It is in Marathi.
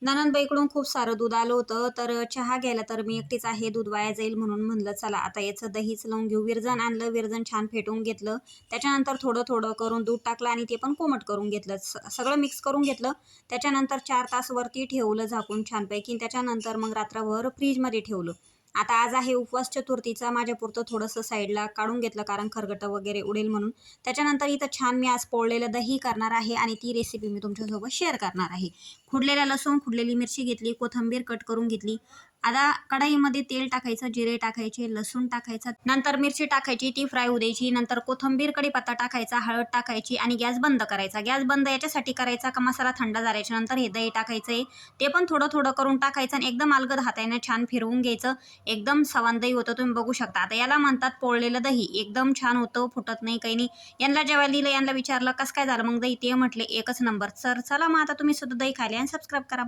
नणंदबाईकडून खूप सारं दूध आलं होतं, तर चहा घ्यायला तर मी एकटीच आहे, दूध वाया जाईल म्हणून म्हणलं चला आता याचं दहीच लावून घेऊ. विरजण आणलं, विरजण छान फेटून घेतलं. त्याच्यानंतर थोडं-थोडं करून दूध टाकलं आणि ते पण कोमट करून घेतलं. सगळं मिक्स करून घेतलं. त्याच्यानंतर 4 तास वरती ठेवलं झाकून छानपैकी. त्याच्यानंतर मग रात्रभर फ्रिजमध्ये ठेवलं. आता आज आहे उपवास चतुर्थीचा, माझ्यापुरतं थोडंसं साईडला काढून घेतलं कारण खरगटं वगैरे उडेल म्हणून. त्याच्यानंतर इथं छान मी आज पोळलेलं दही करणार आहे आणि ती रेसिपी मी तुमच्यासोबत शेअर करणार आहे. खुडलेला लसूण, खुडलेली मिरची घेतली, कोथिंबीर कट करून घेतली. आता कढईमध्ये तेल टाकायचं, जिरे टाकायचे, लसूण टाकायचा, नंतर मिरची टाकायची, ती फ्राय होऊ द्यायची. नंतर कोथिंबीर, कढीपत्ता टाकायचा, हळद टाकायची आणि गॅस बंद करायचा. गॅस बंद याच्यासाठी करायचा का मसाला थंड झाल्याच्या नंतर हे दही टाकायचंय. ते पण थोडं-थोडं करून टाकायचं आणि एकदम अलगद हाताने छान फिरवून घ्यायचं. एकदम सवान दही होतं, तुम्ही बघू शकता. आता याला म्हणतात पोळलेलं दही. एकदम छान होतं, फुटत नाही, काही नाही. यांना जेवायला दिलं, यांना विचारलं कसं काय झालं मग दही, ते म्हटले एकच नंबर. तर चला मग आता तुम्ही सुद्धा दही खायला आणि सबस्क्राईब करा.